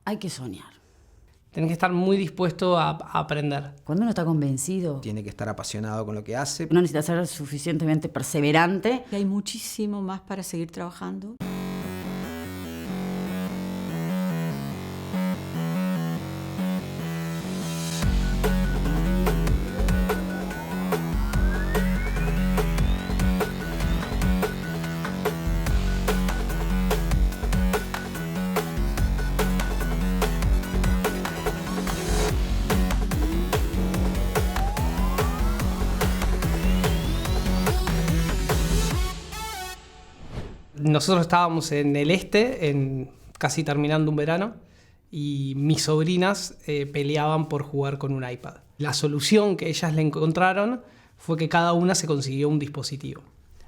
Hay que soñar. Tenés que estar muy dispuesto a aprender. Cuando uno está convencido, Tiene que estar apasionado con lo que hace. uno necesita ser suficientemente perseverante. Y hay muchísimo más para seguir trabajando. Nosotros estábamos en el casi terminando un verano, y mis sobrinas peleaban por jugar con un iPad. La solución que ellas le encontraron fue que cada una se consiguió un dispositivo.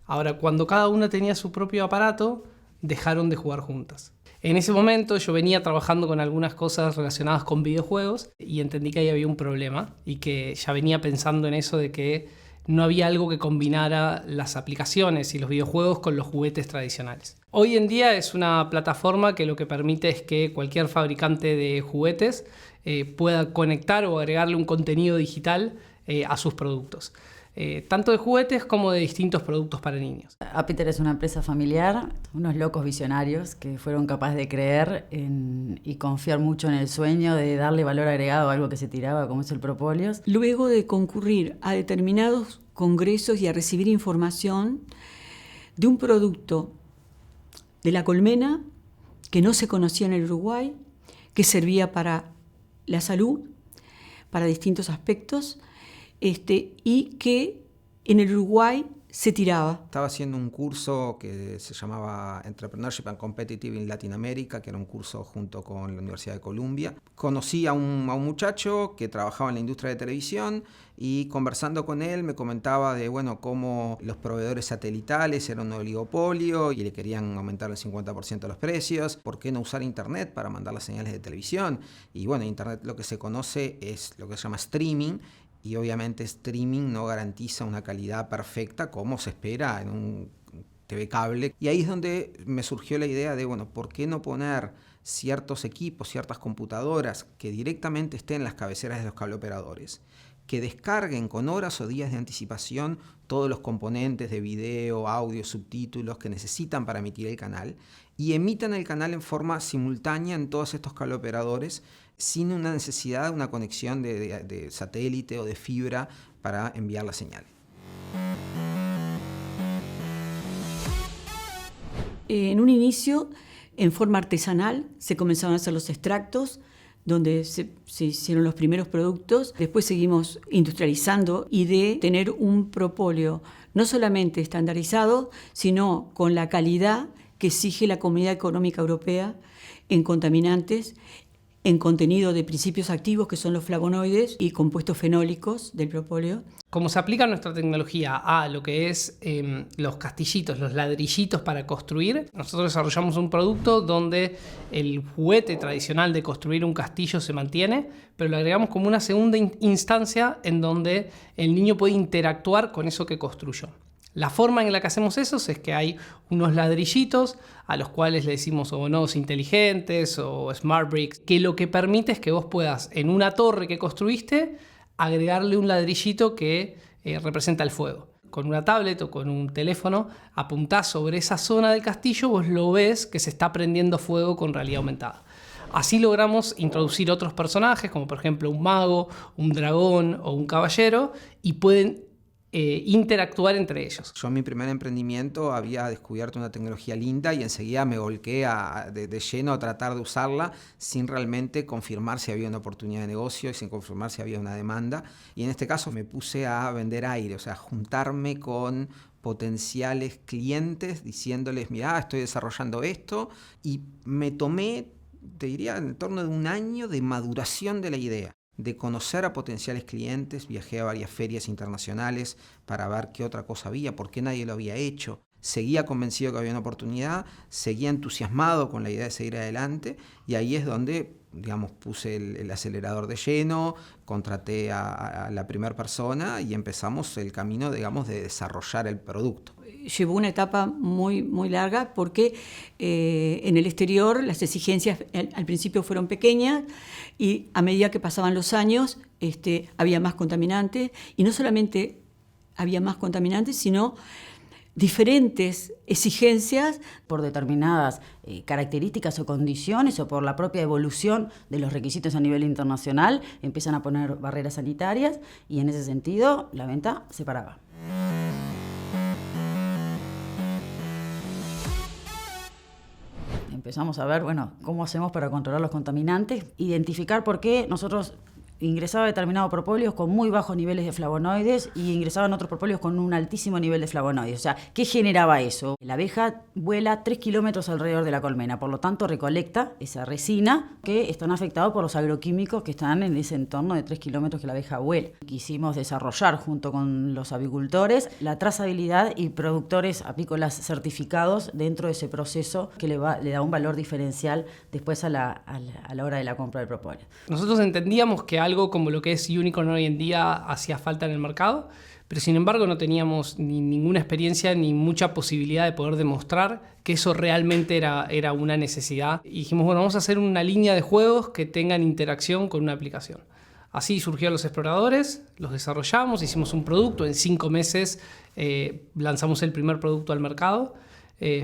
Ahora, cuando cada una tenía su propio aparato, dejaron de jugar juntas. En ese momento yo venía trabajando con algunas cosas relacionadas con videojuegos y entendí que ahí había un problema y que ya venía pensando en eso de que no había algo que combinara las aplicaciones y los videojuegos con los juguetes tradicionales. Hoy en día es una plataforma que lo que permite es que cualquier fabricante de juguetes pueda conectar o agregarle un contenido digital a sus productos. Tanto de juguetes como de distintos productos para niños. Apiter es una empresa familiar, unos locos visionarios que fueron capaces de creer y confiar mucho en el sueño de darle valor agregado a algo que se tiraba, como es el propóleo. Luego de concurrir a determinados congresos y a recibir información de un producto de la colmena que no se conocía en el Uruguay, que servía para la salud, para distintos aspectos, y que en el Uruguay se tiraba. Estaba haciendo un curso que se llamaba Entrepreneurship and Competitive in Latin America, que era un curso junto con la Universidad de Columbia. Conocí a un muchacho que trabajaba en la industria de televisión y conversando con él me comentaba de cómo los proveedores satelitales eran un oligopolio y le querían aumentar el 50% los precios. ¿Por qué no usar Internet para mandar las señales de televisión? Y Internet lo que se conoce es lo que se llama streaming. Y obviamente streaming no garantiza una calidad perfecta como se espera en un TV cable. Y ahí es donde me surgió la idea de, ¿por qué no poner ciertos equipos, ciertas computadoras que directamente estén en las cabeceras de los cableoperadores, que descarguen con horas o días de anticipación todos los componentes de video, audio, subtítulos que necesitan para emitir el canal y emitan el canal en forma simultánea en todos estos cableoperadores sin una necesidad de una conexión de satélite o de fibra para enviar la señal? En un inicio, en forma artesanal, se comenzaron a hacer los extractos, donde se hicieron los primeros productos. Después seguimos industrializando y de tener un propóleo no solamente estandarizado, sino con la calidad que exige la Comunidad Económica Europea en contaminantes, en contenido de principios activos que son los flavonoides y compuestos fenólicos del propóleo. Como se aplica nuestra tecnología a lo que es los castillitos, los ladrillitos para construir, nosotros desarrollamos un producto donde el juguete tradicional de construir un castillo se mantiene, pero lo agregamos como una segunda instancia en donde el niño puede interactuar con eso que construyó. La forma en la que hacemos eso es que hay unos ladrillitos a los cuales le decimos o nodos inteligentes o smart bricks, que lo que permite es que vos puedas en una torre que construiste agregarle un ladrillito que representa el fuego. Con una tablet o con un teléfono apuntás sobre esa zona del castillo, vos lo ves que se está prendiendo fuego con realidad aumentada. Así logramos introducir otros personajes como por ejemplo un mago, un dragón o un caballero y pueden interactuar entre ellos. Yo en mi primer emprendimiento había descubierto una tecnología linda y enseguida me volqué de lleno a tratar de usarla sin realmente confirmar si había una oportunidad de negocio y sin confirmar si había una demanda. Y en este caso me puse a vender aire, o sea, juntarme con potenciales clientes diciéndoles, mirá, estoy desarrollando esto, y me tomé, te diría, en torno de un año de maduración de la idea, de conocer a potenciales clientes. Viajé a varias ferias internacionales para ver qué otra cosa había, por qué nadie lo había hecho. seguía convencido que había una oportunidad, seguía entusiasmado con la idea de seguir adelante, y ahí es donde, digamos, puse el acelerador de lleno, contraté a la primera persona y empezamos el camino, digamos, de desarrollar el producto. Llevó una etapa muy, muy larga porque en el exterior las exigencias al principio fueron pequeñas y a medida que pasaban los años había más contaminantes, y no solamente había más contaminantes, sino diferentes exigencias por determinadas características o condiciones, o por la propia evolución de los requisitos a nivel internacional, empiezan a poner barreras sanitarias, y en ese sentido la venta se paraba. Empezamos a ver, bueno, cómo hacemos para controlar los contaminantes, identificar por qué nosotros ingresaba determinados propóleos con muy bajos niveles de flavonoides y ingresaban otros propóleos con un altísimo nivel de flavonoides. O sea, ¿qué generaba eso? La abeja vuela 3 kilómetros alrededor de la colmena, por lo tanto recolecta esa resina que están afectados por los agroquímicos que están en ese entorno de 3 kilómetros que la abeja vuela. Quisimos desarrollar junto con los apicultores la trazabilidad y productores apícolas certificados dentro de ese proceso que le da un valor diferencial después a la hora de la compra del propóleo. Nosotros entendíamos que algo como lo que es Unicorn hoy en día hacía falta en el mercado, pero sin embargo no teníamos ninguna experiencia ni mucha posibilidad de poder demostrar que eso realmente era una necesidad. Y dijimos, bueno, vamos a hacer una línea de juegos que tengan interacción con una aplicación. Así surgieron los exploradores, los desarrollamos, hicimos un producto, en 5 meses lanzamos el primer producto al mercado,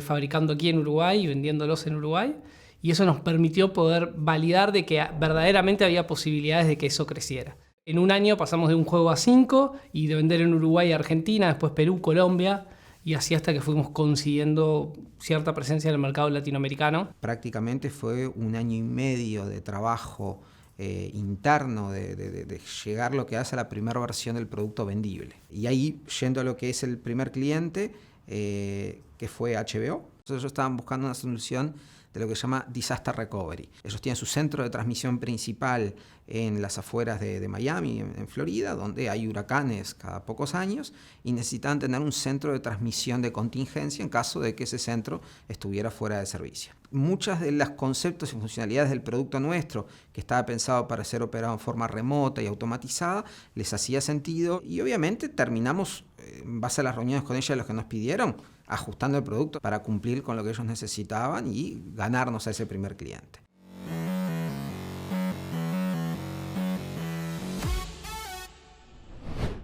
fabricando aquí en Uruguay y vendiéndolos en Uruguay. Y eso nos permitió poder validar de que verdaderamente había posibilidades de que eso creciera. En un año pasamos de un juego a 5 y de vender en Uruguay y Argentina, después Perú, Colombia, y así hasta que fuimos consiguiendo cierta presencia en el mercado latinoamericano. Prácticamente fue 1 año y medio de trabajo interno de llegar lo que hace a la primera versión del producto vendible. Y ahí, yendo a lo que es el primer cliente, que fue HBO, ellos estaban buscando una solución de lo que se llama Disaster Recovery. Ellos tienen su centro de transmisión principal en las afueras de Miami, en Florida, donde hay huracanes cada pocos años, y necesitaban tener un centro de transmisión de contingencia en caso de que ese centro estuviera fuera de servicio. Muchas de los conceptos y funcionalidades del producto nuestro, que estaba pensado para ser operado en forma remota y automatizada, les hacía sentido, y obviamente terminamos, en base a las reuniones con ellos, los que nos pidieron, ajustando el producto para cumplir con lo que ellos necesitaban y ganarnos a ese primer cliente.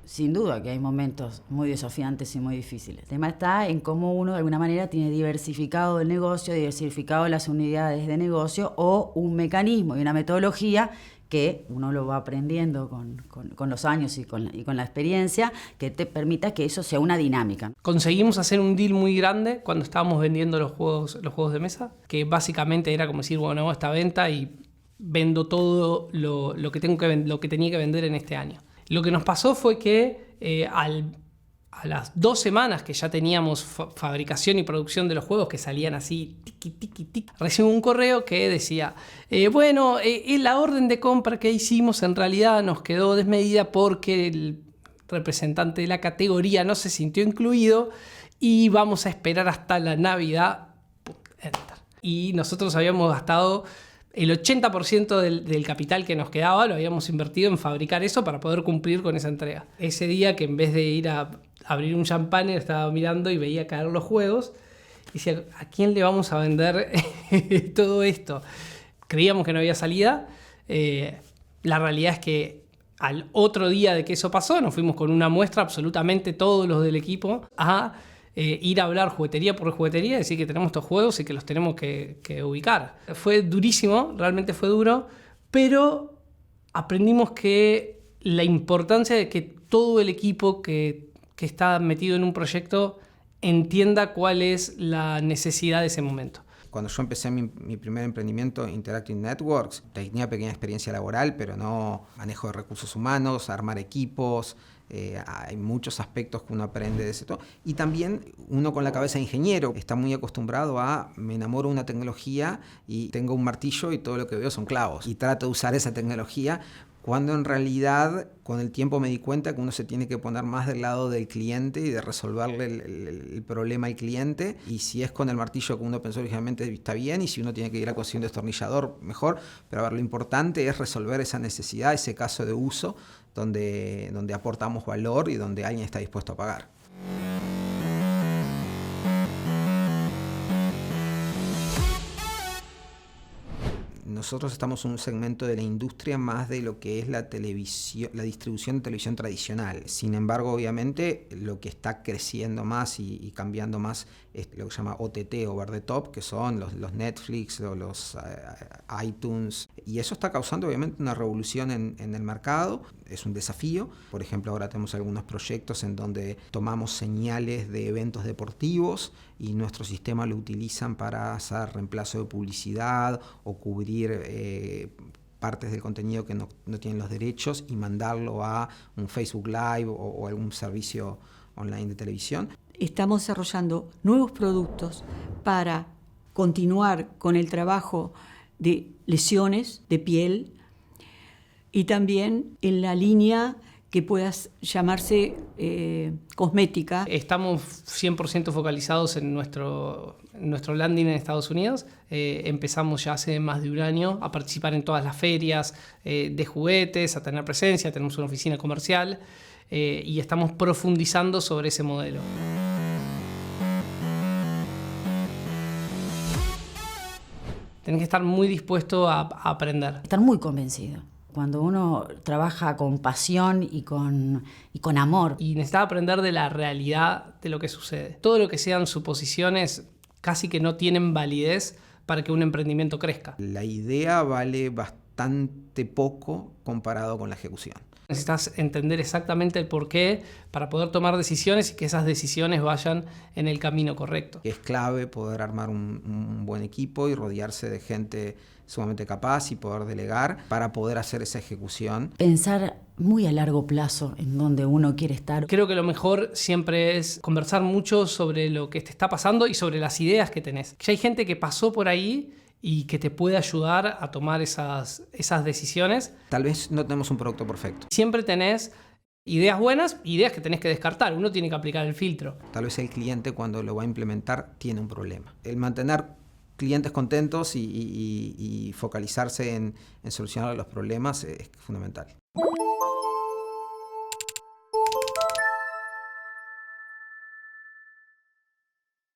Sin duda que hay momentos muy desafiantes y muy difíciles. El tema está en cómo uno de alguna manera tiene diversificado el negocio, diversificado las unidades de negocio, o un mecanismo y una metodología que uno lo va aprendiendo con los años y con la experiencia, que te permita que eso sea una dinámica. Conseguimos hacer un deal muy grande cuando estábamos vendiendo los juegos de mesa, que básicamente era como decir, bueno, esta venta y vendo todo lo que tenía que vender en este año. Lo que nos pasó fue que a las 2 semanas que ya teníamos fabricación y producción de los juegos, que salían así, tiqui, tiqui, tiqui, recibí un correo que decía, la orden de compra que hicimos en realidad nos quedó desmedida porque el representante de la categoría no se sintió incluido y vamos a esperar hasta la Navidad. Enter. Y nosotros habíamos gastado el 80% del capital que nos quedaba, lo habíamos invertido en fabricar eso para poder cumplir con esa entrega. Ese día, que en vez de ir a abrir un champán, estaba mirando y veía caer los juegos y decía, ¿a quién le vamos a vender todo esto? Creíamos que no había salida. La realidad es que al otro día de que eso pasó, nos fuimos con una muestra, absolutamente todos los del equipo, a ir a hablar juguetería por juguetería, decir que tenemos estos juegos y que los tenemos que ubicar. Fue durísimo, realmente fue duro, pero aprendimos que la importancia de que todo el equipo que está metido en un proyecto entienda cuál es la necesidad de ese momento. Cuando yo empecé mi primer emprendimiento, Interactive Networks, tenía pequeña experiencia laboral, pero no manejo de recursos humanos, armar equipos. Hay muchos aspectos que uno aprende de eso. Y también uno con la cabeza de ingeniero está muy acostumbrado a, me enamoro de una tecnología y tengo un martillo y todo lo que veo son clavos. Y trato de usar esa tecnología cuando en realidad con el tiempo me di cuenta que uno se tiene que poner más del lado del cliente y de resolverle el problema al cliente, y si es con el martillo que uno pensó originalmente está bien, y si uno tiene que ir a conseguir un destornillador mejor, pero a ver, lo importante es resolver esa necesidad, ese caso de uso donde aportamos valor y donde alguien está dispuesto a pagar. Nosotros estamos en un segmento de la industria más de lo que es la televisión, la distribución de televisión tradicional. Sin embargo, obviamente, lo que está creciendo más y cambiando más es lo que se llama OTT, over the top, que son los Netflix o los iTunes. Y eso está causando, obviamente, una revolución en el mercado. Es un desafío. Por ejemplo, ahora tenemos algunos proyectos en donde tomamos señales de eventos deportivos y nuestro sistema lo utilizan para hacer reemplazo de publicidad o cubrir partes del contenido que no tienen los derechos y mandarlo a un Facebook Live o algún servicio online de televisión. Estamos desarrollando nuevos productos para continuar con el trabajo de lesiones de piel y también en la línea que pueda llamarse cosmética. Estamos 100% focalizados en nuestro landing en Estados Unidos. Empezamos ya hace más de un año a participar en todas las ferias de juguetes, a tener presencia, tenemos una oficina comercial y estamos profundizando sobre ese modelo. Tenés que estar muy dispuesto a aprender. Estar muy convencido. Cuando uno trabaja con pasión y con amor. Y necesitas aprender de la realidad de lo que sucede. Todo lo que sean suposiciones casi que no tienen validez para que un emprendimiento crezca. La idea vale bastante poco comparado con la ejecución. Necesitas entender exactamente el porqué para poder tomar decisiones y que esas decisiones vayan en el camino correcto. Es clave poder armar un buen equipo y rodearse de gente sumamente capaz y poder delegar para poder hacer esa ejecución. Pensar muy a largo plazo en donde uno quiere estar. Creo que lo mejor siempre es conversar mucho sobre lo que te está pasando y sobre las ideas que tenés. Ya hay gente que pasó por ahí y que te puede ayudar a tomar esas decisiones. Tal vez no tenemos un producto perfecto. Siempre tenés ideas buenas, ideas que tenés que descartar. Uno tiene que aplicar el filtro. Tal vez el cliente cuando lo va a implementar tiene un problema. El mantener clientes contentos y focalizarse en solucionar los problemas es fundamental.